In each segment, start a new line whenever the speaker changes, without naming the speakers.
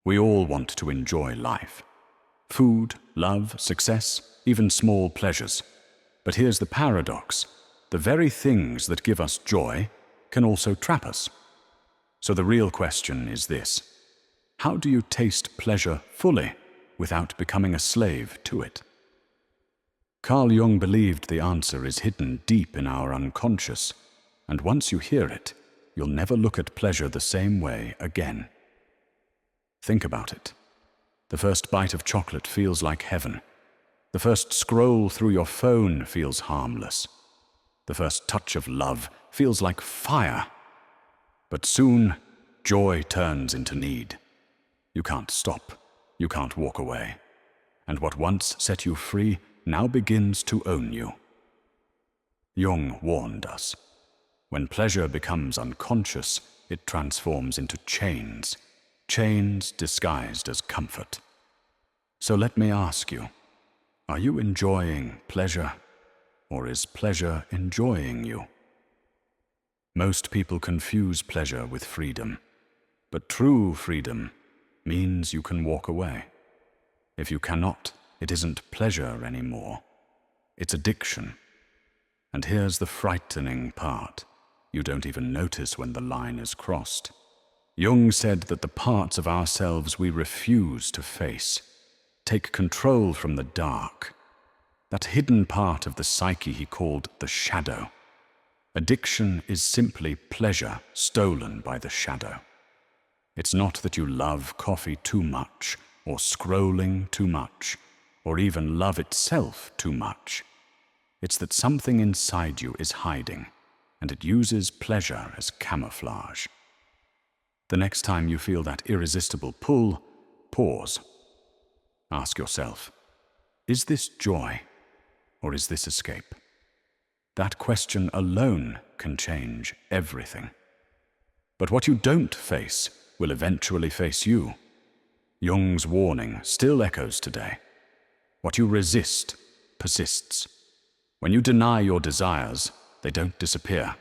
We all want to enjoy life. Food, love, success, even small pleasures. But here's the paradox. The very things that give us joy can also trap us. So the real question is this: how do you taste pleasure fully without becoming a slave to it? Carl Jung believed the answer is hidden deep in our unconscious, and once you hear it, you'll never look at pleasure the same way again. Think about it. The first bite of chocolate feels like heaven. The first scroll through your phone feels harmless. The first touch of love feels like fire. But soon, joy turns into need. You can't stop. You can't walk away. And what once set you free now begins to own you. Jung warned us. When pleasure becomes unconscious, it transforms into chains. Chains disguised as comfort. So let me ask you, are you enjoying pleasure, or is pleasure enjoying you? Most people confuse pleasure with freedom, but true freedom means you can walk away. If you cannot, it isn't pleasure anymore. It's addiction. And here's the frightening part. You don't even notice when the line is crossed. Jung said that the parts of ourselves we refuse to face, take control from the dark, that hidden part of the psyche he called the shadow. Addiction is simply pleasure stolen by the shadow. It's not that you love coffee too much, or scrolling too much, or even love itself too much. It's that something inside you is hiding, and it uses pleasure as camouflage. The next time you feel that irresistible pull, pause. Ask yourself, is this joy, or is this escape? That question alone can change everything. But what you don't face will eventually face you. Jung's warning still echoes today. What you resist persists. When you deny your desires, they don't disappear.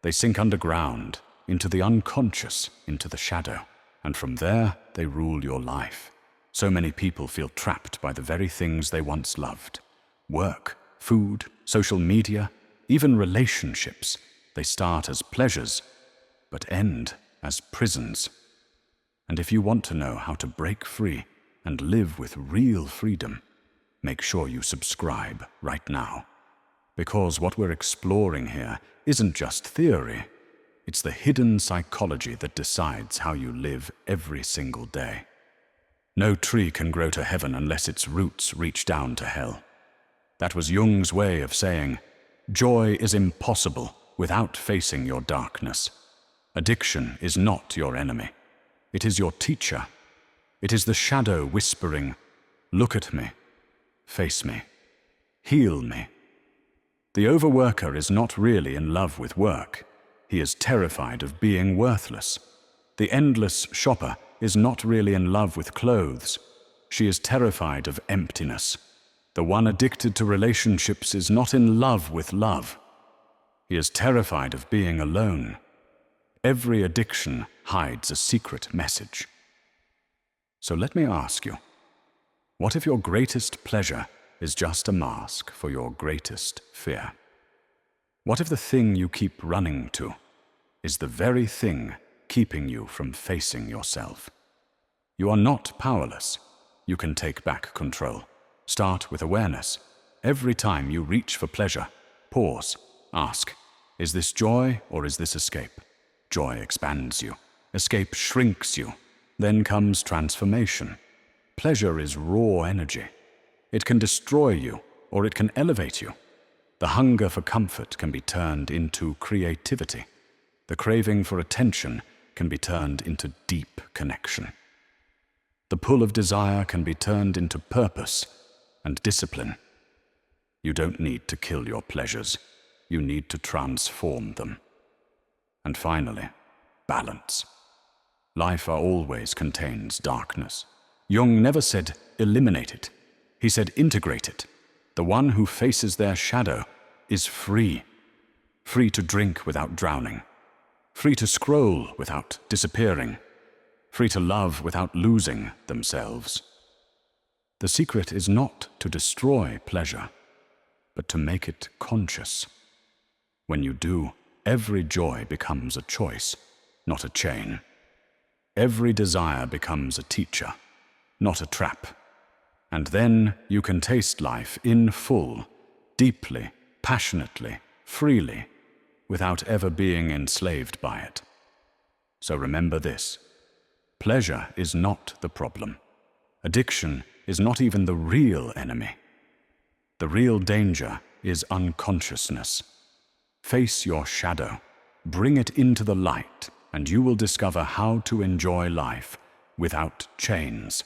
They sink underground, into the unconscious, into the shadow, and from there they rule your life. So many people feel trapped by the very things they once loved. Work, food, social media, even relationships. They start as pleasures, but end as prisons. And if you want to know how to break free and live with real freedom, make sure you subscribe right now. Because what we're exploring here isn't just theory, it's the hidden psychology that decides how you live every single day. No tree can grow to heaven unless its roots reach down to hell. That was Jung's way of saying, joy is impossible without facing your darkness. Addiction is not your enemy. It is your teacher. It is the shadow whispering, look at me, face me, heal me. The overworker is not really in love with work. He is terrified of being worthless. The endless shopper is not really in love with clothes. She is terrified of emptiness. The one addicted to relationships is not in love with love. He is terrified of being alone. Every addiction hides a secret message. So let me ask you, what if your greatest pleasure is just a mask for your greatest fear? What if the thing you keep running to is the very thing keeping you from facing yourself? You are not powerless. You can take back control. Start with awareness. Every time you reach for pleasure, pause, ask, is this joy or is this escape? Joy expands you. Escape shrinks you. Then comes transformation. Pleasure is raw energy. It can destroy you or it can elevate you. The hunger for comfort can be turned into creativity. The craving for attention can be turned into deep connection. The pull of desire can be turned into purpose and discipline. You don't need to kill your pleasures. You need to transform them. And finally, balance. Life always contains darkness. Jung never said eliminate it. He said integrate it. The one who faces their shadow is free. Free to drink without drowning. Free to scroll without disappearing. free to love without losing themselves. The secret is not to destroy pleasure, but to make it conscious. When you do, every joy becomes a choice, not a chain. Every desire becomes a teacher, not a trap. And then you can taste life in full, deeply, passionately, freely, without ever being enslaved by it. So remember this: pleasure is not the problem. Addiction is not even the real enemy. The real danger is unconsciousness. Face your shadow, bring it into the light, and you will discover how to enjoy life without chains.